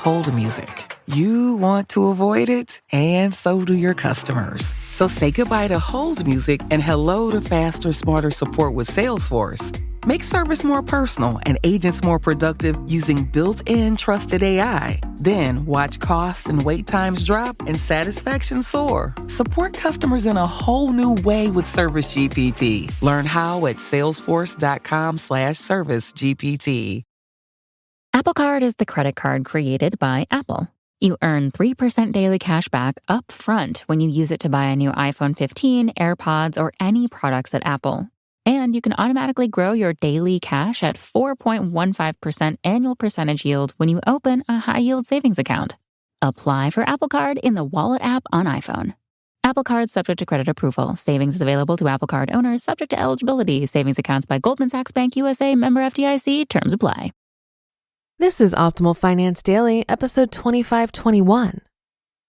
hold music. You want to avoid it, and so do your customers. So say goodbye to hold music and hello to faster, smarter support with Salesforce. Make service more personal and agents more productive using built-in trusted AI. Then watch costs and wait times drop and satisfaction soar. Support customers in a whole new way with Service GPT. Learn how at salesforce.com/service GPT. Apple Card is the credit card created by Apple. You earn 3% daily cash back up front when you use it to buy a new iPhone 15, AirPods, or any products at Apple. And you can automatically grow your daily cash at 4.15% annual percentage yield when you open a high-yield savings account. Apply for Apple Card in the Wallet app on iPhone. Apple Card subject to credit approval. Savings is available to Apple Card owners subject to eligibility. Savings accounts by Goldman Sachs Bank USA, member FDIC. Terms apply. This is Optimal Finance Daily, episode 2521.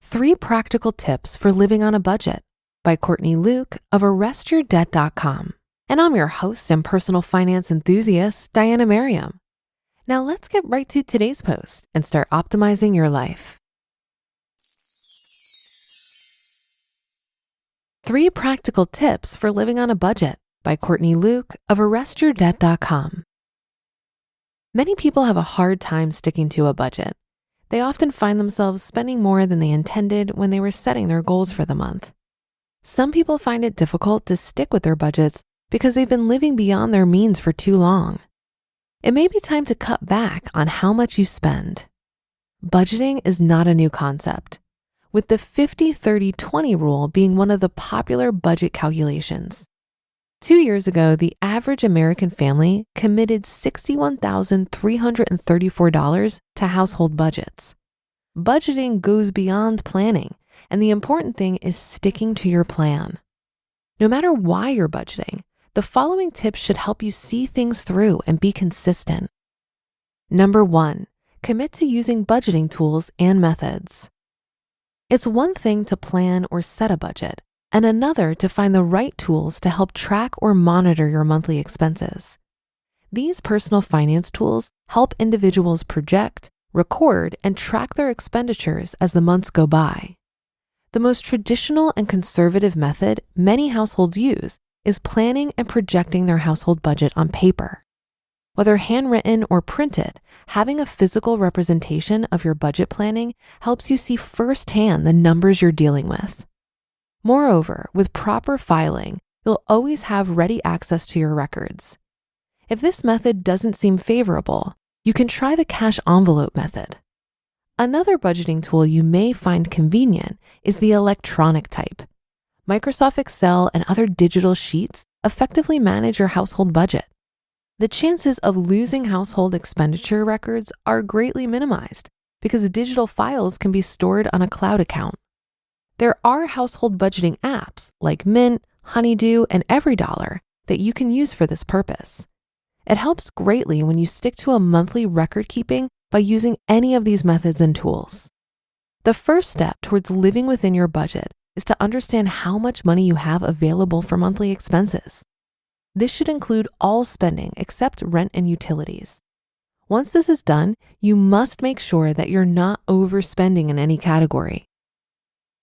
3 Practical Tips for Living on a Budget by Courtney Luke of ArrestYourDebt.com. And I'm your host and personal finance enthusiast, Diana Merriam. Now let's get right to today's post and start optimizing your life. 3 Practical Tips for Living on a Budget by Courtney Luke of ArrestYourDebt.com. Many people have a hard time sticking to a budget. They often find themselves spending more than they intended when they were setting their goals for the month. Some people find it difficult to stick with their budgets because they've been living beyond their means for too long. It may be time to cut back on how much you spend. Budgeting is not a new concept, with the 50-30-20 rule being one of the popular budget calculations. 2 years ago, the average American family committed $61,334 to household budgets. Budgeting goes beyond planning, and the important thing is sticking to your plan. No matter why you're budgeting, the following tips should help you see things through and be consistent. Number 1, commit to using budgeting tools and methods. It's one thing to plan or set a budget, and another to find the right tools to help track or monitor your monthly expenses. These personal finance tools help individuals project, record, and track their expenditures as the months go by. The most traditional and conservative method many households use is planning and projecting their household budget on paper. Whether handwritten or printed, having a physical representation of your budget planning helps you see firsthand the numbers you're dealing with. Moreover, with proper filing, you'll always have ready access to your records. If this method doesn't seem favorable, you can try the cash envelope method. Another budgeting tool you may find convenient is the electronic type. Microsoft Excel and other digital sheets effectively manage your household budget. The chances of losing household expenditure records are greatly minimized because digital files can be stored on a cloud account. There are household budgeting apps like Mint, Honeydew, and EveryDollar that you can use for this purpose. It helps greatly when you stick to a monthly record keeping by using any of these methods and tools. The first step towards living within your budget is to understand how much money you have available for monthly expenses. This should include all spending except rent and utilities. Once this is done, you must make sure that you're not overspending in any category.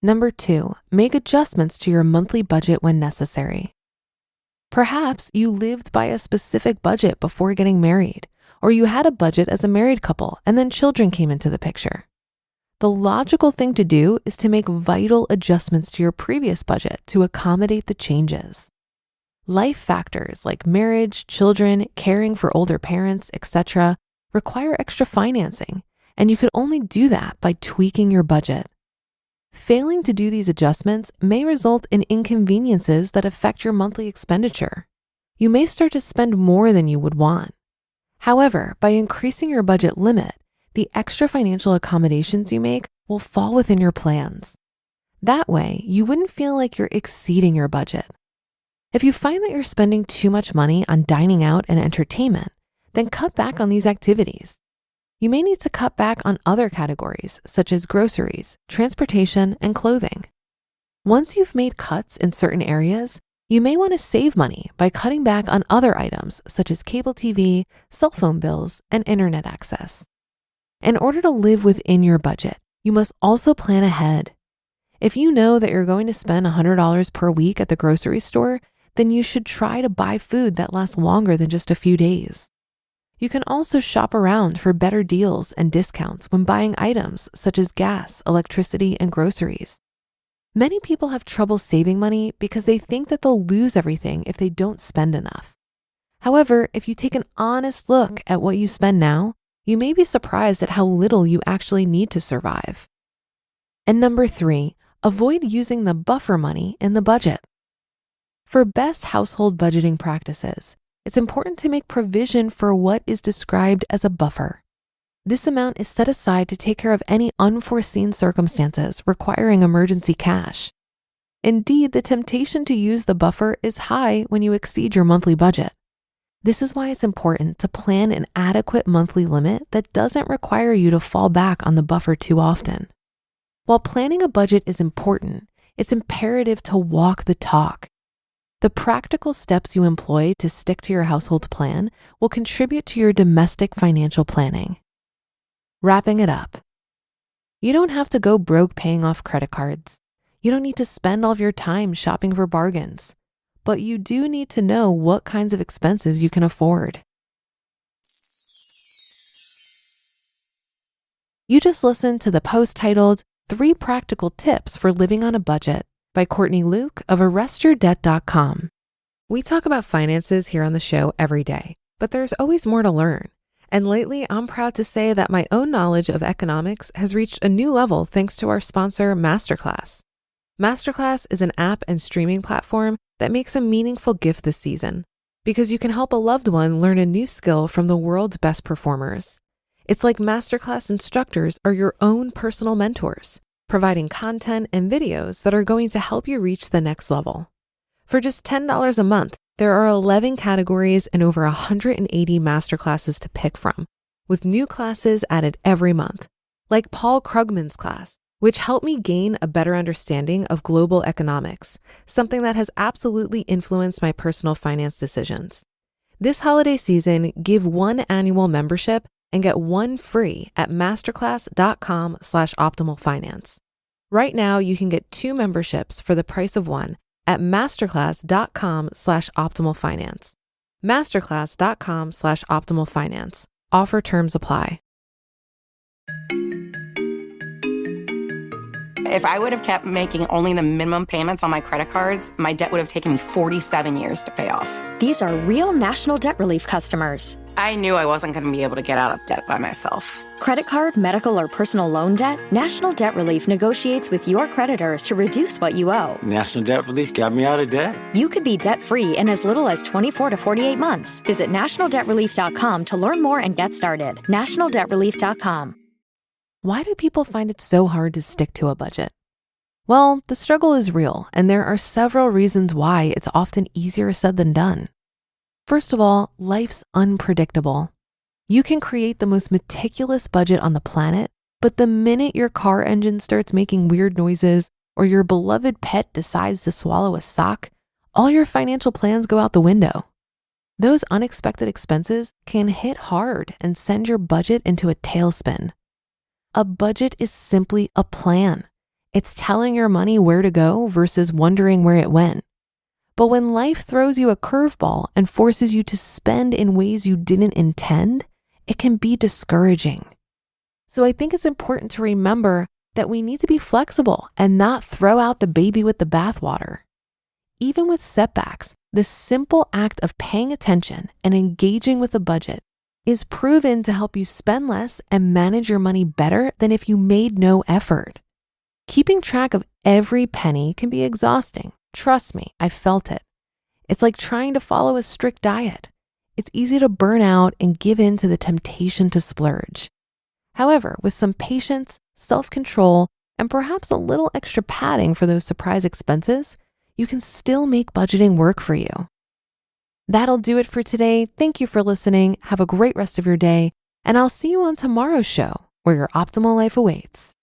Number 2, make adjustments to your monthly budget when necessary. Perhaps you lived by a specific budget before getting married, or you had a budget as a married couple and then children came into the picture. The logical thing to do is to make vital adjustments to your previous budget to accommodate the changes. Life factors like marriage, children, caring for older parents, etc., require extra financing, and you could only do that by tweaking your budget. Failing to do these adjustments may result in inconveniences that affect your monthly expenditure. You may start to spend more than you would want. However, by increasing your budget limit, the extra financial accommodations you make will fall within your plans. That way, you wouldn't feel like you're exceeding your budget. If you find that you're spending too much money on dining out and entertainment, then cut back on these activities. You may need to cut back on other categories such as groceries, transportation, and clothing. Once you've made cuts in certain areas, you may want to save money by cutting back on other items such as cable TV, cell phone bills, and internet access. In order to live within your budget, you must also plan ahead. If you know that you're going to spend $100 per week at the grocery store, then you should try to buy food that lasts longer than just a few days. You can also shop around for better deals and discounts when buying items such as gas, electricity, and groceries. Many people have trouble saving money because they think that they'll lose everything if they don't spend enough. However, if you take an honest look at what you spend now, you may be surprised at how little you actually need to survive. And number 3, avoid using the buffer money in the budget. For best household budgeting practices, it's important to make provision for what is described as a buffer. This amount is set aside to take care of any unforeseen circumstances requiring emergency cash. Indeed, the temptation to use the buffer is high when you exceed your monthly budget. This is why it's important to plan an adequate monthly limit that doesn't require you to fall back on the buffer too often. While planning a budget is important, it's imperative to walk the talk. The practical steps you employ to stick to your household plan will contribute to your domestic financial planning. Wrapping it up, you don't have to go broke paying off credit cards. You don't need to spend all of your time shopping for bargains, but you do need to know what kinds of expenses you can afford. You just listened to the post titled 3 Practical Tips for Living on a Budget by Courtney Luke of ArrestYourDebt.com. We talk about finances here on the show every day, but there's always more to learn. And lately, I'm proud to say that my own knowledge of economics has reached a new level thanks to our sponsor, Masterclass. Masterclass is an app and streaming platform that makes a meaningful gift this season because you can help a loved one learn a new skill from the world's best performers. It's like Masterclass instructors are your own personal mentors, providing content and videos that are going to help you reach the next level. For just $10 a month, there are 11 categories and over 180 masterclasses to pick from, with new classes added every month, like Paul Krugman's class, which helped me gain a better understanding of global economics, something that has absolutely influenced my personal finance decisions. This holiday season, give 1 annual membership and get 1 free at masterclass.com/optimalfinance. Right now, you can get 2 memberships for the price of 1 at masterclass.com/optimalfinance. Masterclass.com/optimalfinance. Offer terms apply. If I would have kept making only the minimum payments on my credit cards, my debt would have taken me 47 years to pay off. These are real National Debt Relief customers. I knew I wasn't going to be able to get out of debt by myself. Credit card, medical, or personal loan debt? National Debt Relief negotiates with your creditors to reduce what you owe. National Debt Relief got me out of debt. You could be debt-free in as little as 24 to 48 months. Visit nationaldebtrelief.com to learn more and get started. nationaldebtrelief.com. Why do people find it so hard to stick to a budget? Well, the struggle is real, and there are several reasons why it's often easier said than done. First of all, life's unpredictable. You can create the most meticulous budget on the planet, but the minute your car engine starts making weird noises or your beloved pet decides to swallow a sock, all your financial plans go out the window. Those unexpected expenses can hit hard and send your budget into a tailspin. A budget is simply a plan. It's telling your money where to go versus wondering where it went. But when life throws you a curveball and forces you to spend in ways you didn't intend, it can be discouraging. So I think it's important to remember that we need to be flexible and not throw out the baby with the bathwater. Even with setbacks, the simple act of paying attention and engaging with a budget is proven to help you spend less and manage your money better than if you made no effort. Keeping track of every penny can be exhausting. Trust me, I felt it. It's like trying to follow a strict diet. It's easy to burn out and give in to the temptation to splurge. However, with some patience, self-control, and perhaps a little extra padding for those surprise expenses, you can still make budgeting work for you. That'll do it for today. Thank you for listening. Have a great rest of your day, and I'll see you on tomorrow's show where your optimal life awaits.